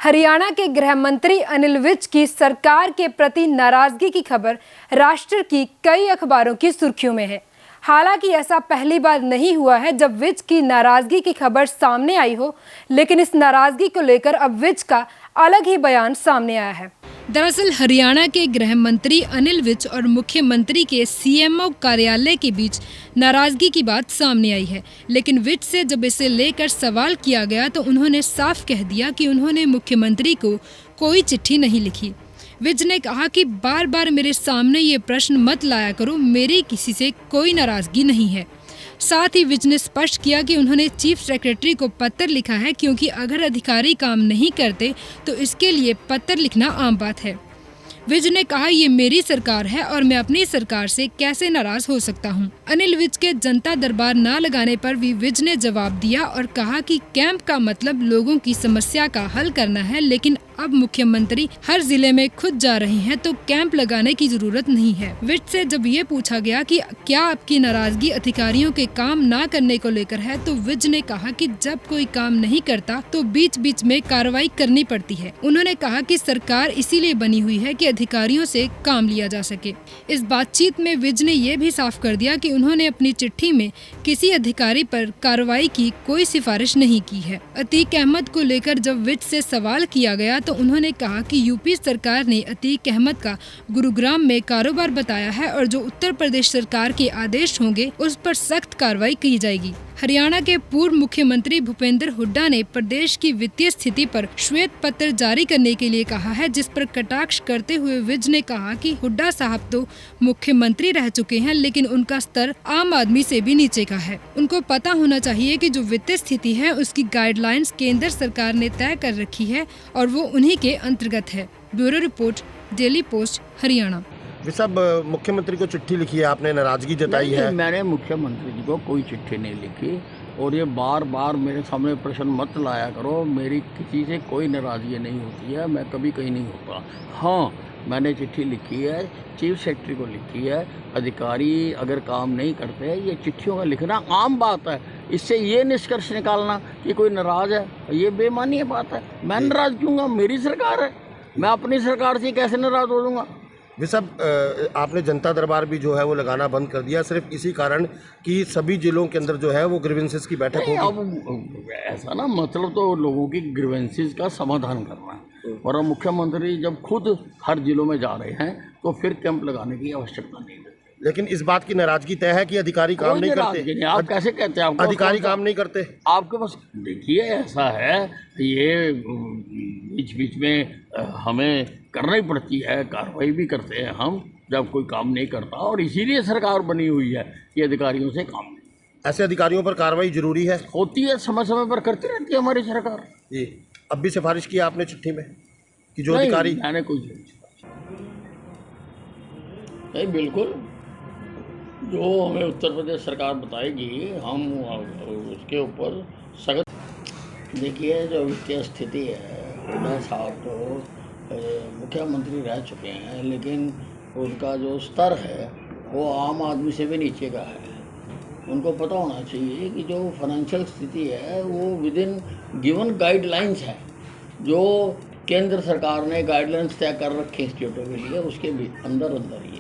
हरियाणा के गृह मंत्री अनिल विज की सरकार के प्रति नाराजगी की खबर राष्ट्र की कई अखबारों की सुर्खियों में है। हालांकि ऐसा पहली बार नहीं हुआ है जब विज की नाराजगी की खबर सामने आई हो, लेकिन इस नाराजगी को लेकर अब विज का अलग ही बयान सामने आया है। दरअसल हरियाणा के गृह मंत्री अनिल विज और मुख्यमंत्री के सीएमओ कार्यालय के बीच नाराजगी की बात सामने आई है, लेकिन विज से जब इसे लेकर सवाल किया गया तो उन्होंने साफ कह दिया कि उन्होंने मुख्यमंत्री को कोई चिट्ठी नहीं लिखी। विज ने कहा कि बार बार मेरे सामने ये प्रश्न मत लाया करो, मेरी किसी से कोई नाराजगी नहीं है। साथ ही विज ने स्पष्ट किया कि उन्होंने चीफ सेक्रेटरी को पत्र लिखा है, क्योंकि अगर अधिकारी काम नहीं करते तो इसके लिए पत्र लिखना आम बात है। विज ने कहा ये मेरी सरकार है और मैं अपनी सरकार से कैसे नाराज हो सकता हूं। अनिल विज के जनता दरबार न लगाने पर भी विज ने जवाब दिया और कहा कि कैंप का मतलब लोगों की समस्या का हल करना है, लेकिन अब मुख्यमंत्री हर जिले में खुद जा रहे हैं तो कैंप लगाने की जरूरत नहीं है। विज से जब ये पूछा गया कि क्या आपकी नाराजगी अधिकारियों के काम ना करने को लेकर है, तो विज ने कहा कि जब कोई काम नहीं करता तो बीच बीच में कार्रवाई करनी पड़ती है। उन्होंने कहा कि सरकार इसीलिए बनी हुई है कि अधिकारियों से काम लिया जा सके। इस बातचीत में विज ने ये भी साफ कर दिया कि उन्होंने अपनी चिट्ठी में किसी अधिकारी पर कार्रवाई की कोई सिफारिश नहीं की है। अतीक अहमद को लेकर जब विज से सवाल किया गया तो उन्होंने कहा कि यूपी सरकार ने अतीक अहमद का गुरुग्राम में कारोबार बताया है और जो उत्तर प्रदेश सरकार के आदेश होंगे उस पर सख्त कार्रवाई की जाएगी। हरियाणा के पूर्व मुख्यमंत्री भूपेंद्र हुड्डा ने प्रदेश की वित्तीय स्थिति पर श्वेत पत्र जारी करने के लिए कहा है, जिस पर कटाक्ष करते हुए विज ने कहा कि हुड्डा साहब तो मुख्यमंत्री रह चुके हैं, लेकिन उनका स्तर आम आदमी से भी नीचे का है। उनको पता होना चाहिए कि जो वित्तीय स्थिति है उसकी गाइडलाइंस केंद्र सरकार ने तय कर रखी है और वो उन्हीं के अंतर्गत है। Bureau report, daily post, Haryana. सब मुख्यमंत्री को चिट्ठी लिखी है, आपने नाराजगी जताई है। मैंने मुख्यमंत्री जी को कोई चिट्ठी नहीं लिखी और ये बार बार मेरे सामने प्रश्न मत लाया करो। मेरी किसी से कोई नाराजगी नहीं होती है, मैं कभी कहीं नहीं होता। हाँ, मैंने चिट्ठी लिखी है, चीफ सेक्रेटरी को लिखी है। अधिकारी अगर काम नहीं करते, ये चिट्ठियों का लिखना आम बात है। इससे ये निष्कर्ष निकालना कि कोई नाराज है, ये बेमानी बात है। मैं नाराज क्यों हूँ? मेरी सरकार है, मैं अपनी सरकार से कैसे नाराज हो जाऊँगा? वे सब आपने जनता दरबार भी जो है वो लगाना बंद कर दिया सिर्फ इसी कारण कि सभी जिलों के अंदर जो है वो ग्रीवेंसेस की बैठक होगी। अब ऐसा ना, मतलब तो लोगों की ग्रीवेंसेस का समाधान करना है। और मुख्यमंत्री जब खुद हर जिलों में जा रहे हैं तो फिर कैंप लगाने की आवश्यकता नहीं है। लेकिन इस बात की नाराजगी तय है कि अधिकारी काम नहीं करते। आप कैसे कहते हैं? अधिकारी काम नहीं करते आपके पास देखिए, ऐसा है, ये बीच बीच में हमें करना ही पड़ती है, कार्रवाई भी करते हैं हम जब कोई काम नहीं करता, और इसीलिए सरकार बनी हुई है कि अधिकारियों से काम नहीं। ऐसे अधिकारियों पर कार्रवाई जरूरी है, होती है, समय समय पर करती रहती है हमारी सरकार। जी, अब भी सिफारिश की आपने चिट्ठी में कि जो अधिकारी? मैंने कोई नहीं, बिल्कुल जो हमें उत्तर प्रदेश सरकार बताएगी हम उसके ऊपर सख्त। देखिए, जो वित्तीय स्थिति है, हुड्डा साहब तो मुख्यमंत्री रह चुके हैं, लेकिन उनका जो स्तर है वो आम आदमी से भी नीचे का है। उनको पता होना चाहिए कि जो फाइनेंशियल स्थिति है वो विद इन गिवन गाइडलाइंस है, जो केंद्र सरकार ने गाइडलाइंस तय कर रखे इंस्टीट्यूटों के लिए, उसके भी अंदर ही